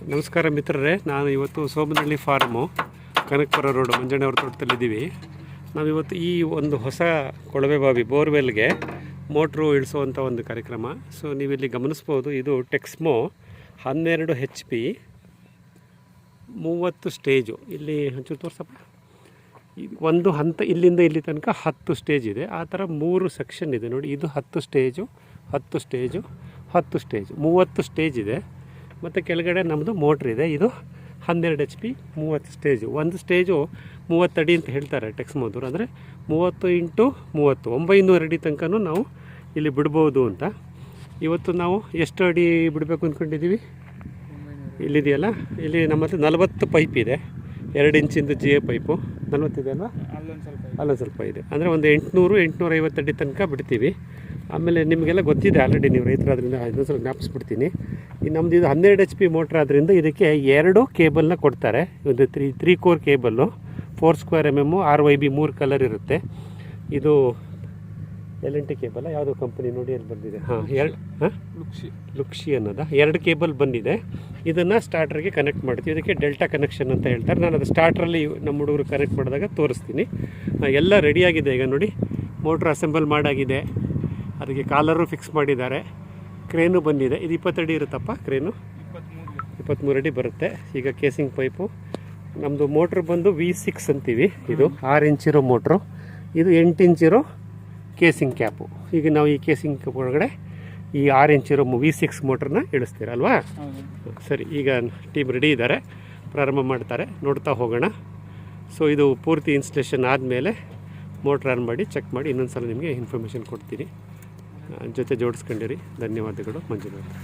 ನಮಸ್ಕಾರ ಮಿತ್ರರೇ, ನಾನು ಇವತ್ತು ಸೋಮನಹಳ್ಳಿ ಫಾರ್ಮು ಕನಕಪುರ ರೋಡ್ ಮಂಜಣ್ಣವ್ರ ತೋಟದಲ್ಲಿದ್ದೀವಿ. ನಾವಿವತ್ತು ಈ ಒಂದು ಹೊಸ ಕೊಳವೆ ಬಾವಿ ಬೋರ್ವೆಲ್ಗೆ ಮೋಟ್ರು ಇಳಿಸುವಂಥ ಒಂದು ಕಾರ್ಯಕ್ರಮ. ಸೊ ನೀವಿಲ್ಲಿ ಗಮನಿಸ್ಬೋದು, ಇದು ಟೆಕ್ಸ್ಮೋ 12 HP 30 ಸ್ಟೇಜು. ಇಲ್ಲಿ ಒಂಚೂರು ತೋರ್ಸಪ್ಪ. ಒಂದು ಹಂತ ಇಲ್ಲಿಂದ ಇಲ್ಲಿ ತನಕ 10 ಸ್ಟೇಜ್ ಇದೆ. ಆ ಥರ 3 ಸೆಕ್ಷನ್ ಇದೆ ನೋಡಿ. ಇದು 10 ಸ್ಟೇಜು 10 ಸ್ಟೇಜು 10 ಸ್ಟೇಜು 30 ಸ್ಟೇಜ್ ಇದೆ. ಮತ್ತು ಕೆಳಗಡೆ ನಮ್ಮದು ಮೋಟ್ರ್ ಇದೆ. ಇದು 12 HP 30 ಸ್ಟೇಜು. ಒಂದು ಸ್ಟೇಜು 30 ಅಡಿ ಅಂತ ಹೇಳ್ತಾರೆ ಟೆಕ್ಸ್ಮೋದವರು. ಅಂದರೆ 30 × 30 900 ಅಡಿ ತನಕ ನಾವು ಇಲ್ಲಿ ಬಿಡ್ಬೋದು ಅಂತ. ಇವತ್ತು ನಾವು ಎಷ್ಟು ಅಡಿ ಬಿಡಬೇಕು ಅಂದ್ಕೊಂಡಿದ್ದೀವಿ? ಇಲ್ಲಿದೆಯಲ್ಲ, ಇಲ್ಲಿ ನಮ್ಮ ಹತ್ರ 40 ಪೈಪ್ ಇದೆ. 2 ಇಂಚಿಂದು GA ಪೈಪು 40 ಇದೆ ಅಲ್ವಾ? ಅಲ್ಲೊಂದು ಸ್ವಲ್ಪ ಇದೆ. ಅಂದರೆ ಒಂದು 800-850 ಅಡಿ ತನಕ ಬಿಡ್ತೀವಿ. ಆಮೇಲೆ ನಿಮಗೆಲ್ಲ ಗೊತ್ತಿದೆ ಆಲ್ರೆಡಿ, ನೀವು ರೈತರಾದ್ರಿಂದ ಇನ್ನೊಂದು ಸ್ವಲ್ಪ ಜ್ಞಾಪಿಸ್ಬಿಡ್ತೀನಿ. ಈ ನಮ್ಮದು ಇದು 12 HP ಮೋಟ್ರ್ ಆದ್ದರಿಂದ ಇದಕ್ಕೆ 2 ಕೇಬಲ್ನ ಕೊಡ್ತಾರೆ. ಒಂದು 3 core cable, 4² mm RYB 3 colour ಇರುತ್ತೆ. ಇದು L&T ಕೇಬಲ್ ಯಾವುದೋ ಕಂಪನಿ ನೋಡಿ ಅಲ್ಲಿ ಬಂದಿದೆ. ಲುಕ್ಷಿ ಅನ್ನೋದ 2 ಕೇಬಲ್ ಬಂದಿದೆ. ಇದನ್ನು ಸ್ಟಾರ್ಟ್ರಿಗೆ ಕನೆಕ್ಟ್ ಮಾಡ್ತೀವಿ. ಇದಕ್ಕೆ ಡೆಲ್ಟಾ ಕನೆಕ್ಷನ್ ಅಂತ ಹೇಳ್ತಾರೆ. ನಾನು ಅದು ಸ್ಟಾರ್ಟ್ರಲ್ಲಿ ನಮ್ಮ ಹುಡುಗರು ಕನೆಕ್ಟ್ ಮಾಡಿದಾಗ ತೋರಿಸ್ತೀನಿ. ಎಲ್ಲ ರೆಡಿಯಾಗಿದೆ. ಈಗ ನೋಡಿ, ಮೋಟ್ರ್ ಅಸೆಂಬಲ್ ಮಾಡಾಗಿದೆ. ಅದಕ್ಕೆ ಕಾಲರು ಫಿಕ್ಸ್ ಮಾಡಿದ್ದಾರೆ. ಕ್ರೇನು ಬಂದಿದೆ. ಇದು 20 ಅಡಿ ಇರುತ್ತಪ್ಪ ಕ್ರೇನು. 23 ಅಡಿ ಬರುತ್ತೆ. ಈಗ ಕೇಸಿಂಗ್ ಪೈಪು ನಮ್ಮದು ಮೋಟ್ರ್ ಬಂದು V6 ಅಂತೀವಿ. ಇದು 6 ಇಂಚ್ ಇರೋ ಮೋಟ್ರು. ಇದು 8 ಇಂಚ್ ಇರೋ ಕೇಸಿಂಗ್ ಕ್ಯಾಪು. ಈಗ ನಾವು ಈ ಕೇಸಿಂಗ್ ಕ್ಯಾಪ್ ಒಳಗಡೆ ಈ 6 ಇಂಚ್ ಇರೋ V6 ಮೋಟ್ರನ್ನ ಇಳಿಸ್ತೀರಲ್ವಾ? ಸರಿ, ಈಗ ಟೀಮ್ ರೆಡಿ ಇದ್ದಾರೆ, ಪ್ರಾರಂಭ ಮಾಡ್ತಾರೆ. ನೋಡ್ತಾ ಹೋಗೋಣ. ಸೊ ಇದು ಪೂರ್ತಿ ಇನ್ಸ್ಟಾಲೇಷನ್ ಆದಮೇಲೆ ಮೋಟ್ರ್ ಆನ್ ಮಾಡಿ ಚೆಕ್ ಮಾಡಿ ಇನ್ನೊಂದು ಸಲ ನಿಮಗೆ ಇನ್ಫಾರ್ಮೇಷನ್ ಕೊಡ್ತೀನಿ. ಜೊತೆ ಜೋಡಿಸ್ಕೊಂಡಿರಿ. ಧನ್ಯವಾದಗಳು. ಮಂಜುನಾಥ್.